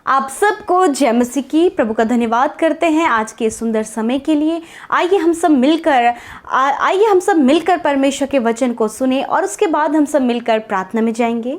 आप सबको जय मसीह की। प्रभु का धन्यवाद करते हैं आज के सुंदर समय के लिए। आइए हम सब मिलकर परमेश्वर के वचन को सुने और उसके बाद हम सब मिलकर प्रार्थना में जाएंगे।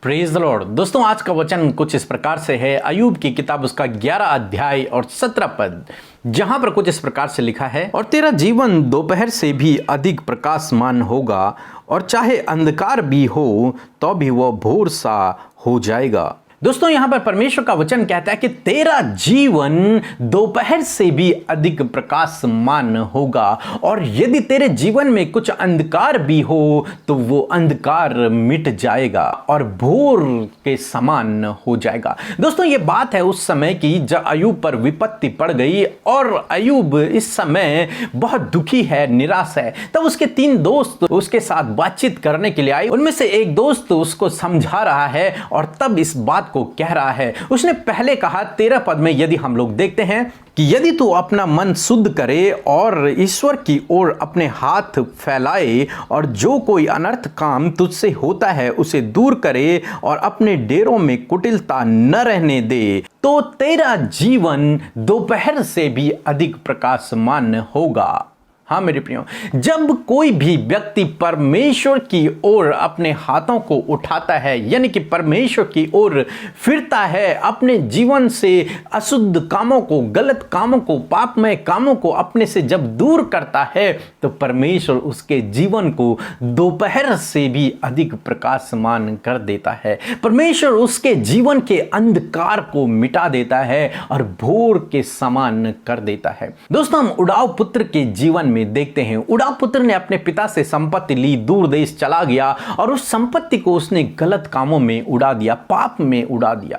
Praise the Lord. दोस्तों, आज का वचन कुछ इस प्रकार से है। अय्यूब की किताब उसका 11 अध्याय और 17 पद, जहां पर कुछ इस प्रकार से लिखा है, और तेरा जीवन दोपहर से भी अधिक प्रकाशमान होगा, और चाहे अंधकार भी हो तो भी वह भोर सा हो जाएगा। दोस्तों, यहां पर परमेश्वर का वचन कहता है कि तेरा जीवन दोपहर से भी अधिक प्रकाशमान होगा, और यदि तेरे जीवन में कुछ अंधकार भी हो तो वो अंधकार मिट जाएगा और भोर के समान हो जाएगा। दोस्तों, ये बात है उस समय की जब अय्यूब पर विपत्ति पड़ गई और अय्यूब इस समय बहुत दुखी है, निराश है। तब उसके 3 दोस्त उसके साथ बातचीत करने के लिए आए। उनमें से एक दोस्त उसको समझा रहा है और तब इस बात को कह रहा है। उसने पहले कहा 13 पद में, यदि हम लोग देखते हैं कि यदि तू अपना मन शुद्ध करे और ईश्वर की ओर अपने हाथ फैलाए और जो कोई अनर्थ काम तुझसे होता है उसे दूर करे और अपने डेरों में कुटिलता न रहने दे, तो तेरा जीवन दोपहर से भी अधिक प्रकाशमान होगा। हाँ मेरे प्रियो, जब कोई भी व्यक्ति परमेश्वर की ओर अपने हाथों को उठाता है, यानी कि परमेश्वर की ओर फिरता है, अपने जीवन से अशुद्ध कामों को, गलत कामों को, पापमय कामों को अपने से जब दूर करता है, तो परमेश्वर उसके जीवन को दोपहर से भी अधिक प्रकाशमान कर देता है। परमेश्वर उसके जीवन के अंधकार को मिटा देता है और भोर के समान कर देता है। दोस्तों, हम उड़ाव पुत्र के जीवन में देखते हैं, उड़ाव पुत्र ने अपने पिता से संपत्ति ली, दूर देश चला गया और उस संपत्ति को उसने गलत कामों में उड़ा दिया, पाप में उड़ा दिया।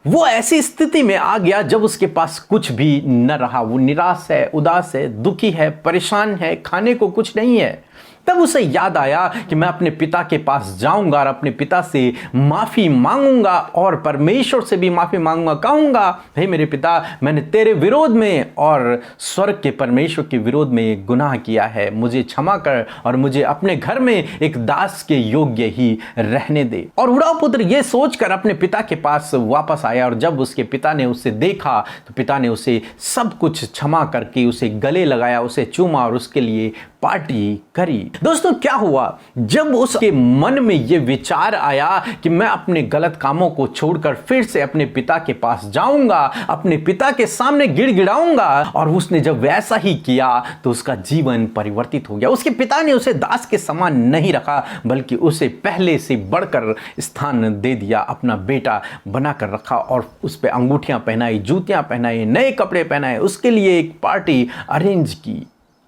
वो ऐसी स्थिति में आ गया जब उसके पास कुछ भी न रहा। वो निराश है, उदास है, दुखी है, परेशान है, खाने को कुछ नहीं है। तब उसे याद आया कि मैं अपने पिता के पास जाऊंगा और अपने पिता से माफी मांगूंगा और परमेश्वर से भी माफी मांगूंगा। कहूंगा, हे मेरे पिता, मैंने तेरे विरोध में और स्वर्ग के परमेश्वर के विरोध में गुनाह किया है, मुझे क्षमा कर और मुझे अपने घर में एक दास के योग्य ही रहने दे। और उड़ाव पुत्र ये सोचकर अपने पिता के पास वापस आया, और जब उसके पिता ने उसे देखा तो पिता ने उसे सब कुछ क्षमा करके उसे गले लगाया, उसे चूमा और उसके लिए पार्टी करी। दोस्तों, क्या हुआ जब उसके मन में यह विचार आया कि मैं अपने गलत कामों को छोड़कर फिर से अपने पिता के पास जाऊंगा, अपने पिता के सामने गिड़गिड़ाऊंगा, और उसने जब वैसा ही किया तो उसका जीवन परिवर्तित हो गया। उसके पिता ने उसे दास के समान नहीं रखा, बल्कि उसे पहले से बढ़कर स्थान दे दिया, अपना बेटा बनाकर रखा और उस पर अंगूठियां पहनाई, जूतियां पहनाई, नए कपड़े पहनाए, उसके लिए एक पार्टी अरेंज की।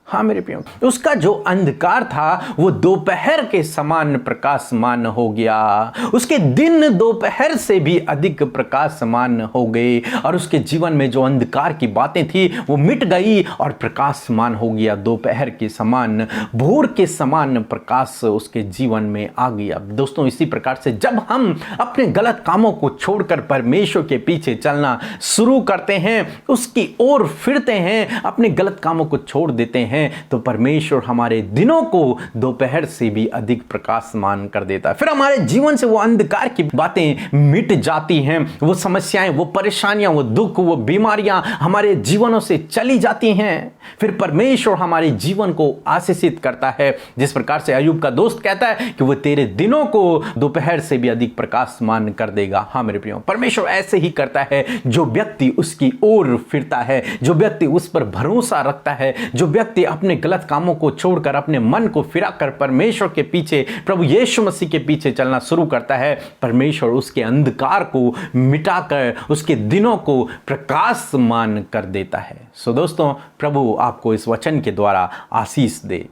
हाँ मेरे प्रियो, उसका जो अंधकार था वो दोपहर के समान प्रकाशमान हो गया। उसके दिन दोपहर से भी अधिक प्रकाशमान हो गए और उसके जीवन में जो अंधकार की बातें थी वो मिट गई और प्रकाशमान हो गया। दोपहर के समान, भोर के समान प्रकाश उसके जीवन में आ गया। दोस्तों, इसी प्रकार से जब हम अपने गलत कामों को छोड़कर परमेश्वर के पीछे चलना शुरू करते हैं, उसकी ओर फिरते हैं, अपने गलत कामों को छोड़ देते हैं, तो परमेश्वर हमारे दिनों को दोपहर से भी अधिक प्रकाशमान कर देता है। फिर हमारे जीवन से वो अंधकार की बातें मिट जाती हैं, वो समस्याएं, वो परेशानियां, वो दुख, वो बीमारियां हमारे जीवनों से चली जाती हैं। फिर परमेश्वर हमारे जीवन को आशीषित करता है, जिस प्रकार से अय्यूब का दोस्त कहता है कि वो तेरे दिनों को दोपहर से भी अधिक प्रकाशमान कर देगा। हाँ मेरे प्रियो, परमेश्वर ऐसे ही करता है। जो व्यक्ति उसकी ओर फिरता है, जो व्यक्ति उस पर भरोसा रखता है, जो व्यक्ति अपने गलत कामों को छोड़कर अपने मन को फिराकर परमेश्वर के पीछे, प्रभु यीशु मसीह के पीछे चलना शुरू करता है, परमेश्वर उसके अंधकार को मिटाकर उसके दिनों को प्रकाशमान कर देता है। सो दोस्तों, प्रभु आपको इस वचन के द्वारा आशीष दे।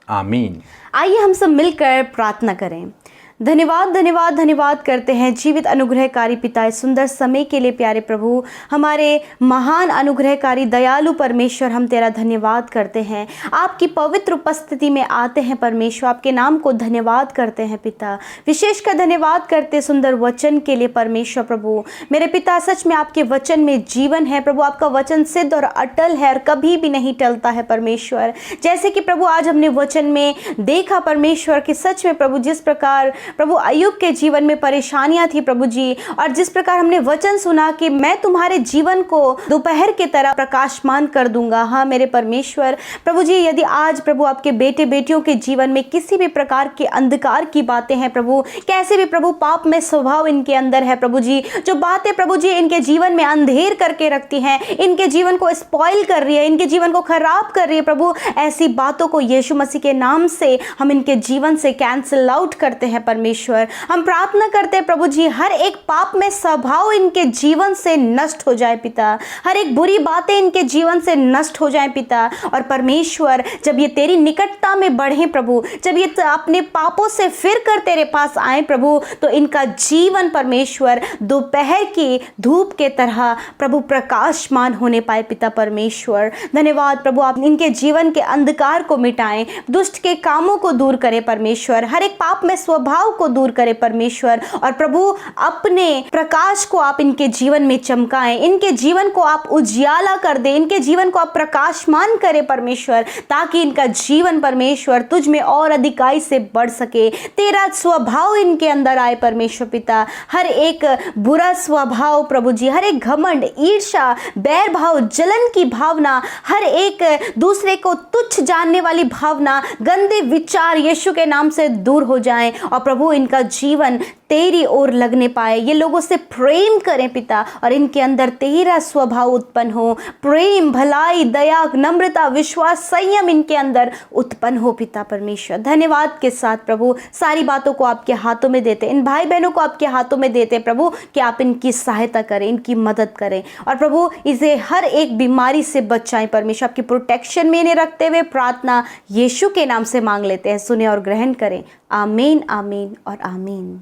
आमीन। आइए हम सब मिलकर प्रार्थना करें। धन्यवाद धन्यवाद धन्यवाद करते हैं जीवित अनुग्रहकारी पिता, इस सुंदर समय के लिए प्यारे प्रभु, हमारे महान अनुग्रहकारी दयालु परमेश्वर, हम तेरा धन्यवाद करते हैं। आपकी पवित्र उपस्थिति में आते हैं परमेश्वर, आपके नाम को धन्यवाद करते हैं पिता। विशेषकर धन्यवाद करते सुंदर वचन के लिए परमेश्वर। प्रभु मेरे पिता, सच में आपके वचन में जीवन है प्रभु, आपका वचन सिद्ध और अटल है और कभी भी नहीं टलता है परमेश्वर। जैसे कि प्रभु आज हमने वचन में देखा परमेश्वर कि सच में प्रभु जिस प्रकार प्रभु अय्यूब के जीवन में परेशानियां थी प्रभु जी, और जिस प्रकार हमने वचन सुना कि मैं तुम्हारे जीवन को दोपहर की तरह प्रकाशमान कर दूंगा। हाँ मेरे परमेश्वर, प्रभु जी यदि आज प्रभु आपके बेटे बेटियों के जीवन में किसी भी प्रकार के अंधकार की बातें हैं प्रभु, कैसे भी प्रभु पाप में स्वभाव इनके अंदर है प्रभु जी, जो बातें प्रभु जी इनके जीवन में अंधेर करके रखती हैं, इनके जीवन को स्पॉइल कर रही है, इनके जीवन को खराब कर रही है प्रभु, ऐसी बातों को यीशु मसीह के नाम से हम इनके जीवन से कैंसिल आउट करते हैं परमेश्वर। हम प्रार्थना करते हैं प्रभु जी हर एक पाप में स्वभाव इनके जीवन से नष्ट हो जाए पिता, हर एक बुरी बातें इनके जीवन से नष्ट हो जाए पिता। और परमेश्वर जब ये तेरी निकटता में बढ़े प्रभु, जब ये अपने पापों से फिर कर तेरे पास आए प्रभु, तो इनका जीवन परमेश्वर दोपहर की धूप के तरह प्रभु प्रकाशमान होने पाए पिता परमेश्वर। धन्यवाद प्रभु, आप इनके जीवन के अंधकार को मिटाएं, दुष्ट के कामों को दूर करें परमेश्वर, हर एक पाप में स्वभाव को दूर करें परमेश्वर, और प्रभु अपने प्रकाश को आप इनके जीवन में चमकाएं, इनके जीवन को आप उजियाला कर दें, इनके जीवन को आप प्रकाशमान करें परमेश्वर, ताकि इनका जीवन परमेश्वर तुझ में और अधिकाई से बढ़ सके, तेरा स्वभाव इनके अंदर आए परमेश्वर पिता। हर एक बुरा स्वभाव प्रभु जी, हर एक घमंड, ईर्ष्या, बैर भाव, जलन की भावना, हर एक दूसरे को तुच्छ जानने वाली भावना, गंदे विचार यीशु के नाम से दूर हो जाएं, और प्रभु इनका जीवन तेरी ओर लगने पाए, ये लोगों से प्रेम करें पिता, और इनके अंदर तेरा स्वभाव उत्पन्न हो, प्रेम, भलाई, दया, नम्रता, विश्वास, संयम इनके अंदर उत्पन्न हो पिता परमेश्वर। धन्यवाद के साथ प्रभु सारी बातों को आपके हाथों में देते, इन भाई बहनों को आपके हाथों में देते प्रभु, कि आप इनकी सहायता करें, इनकी मदद करें, और प्रभु इसे हर एक बीमारी से बचाएं परमेश्वर। आपकी प्रोटेक्शन में इन्हें रखते हुए प्रार्थना यीशु के नाम से मांग लेते हैं, सुने और ग्रहण करें। आमीन, आमीन और आमीन।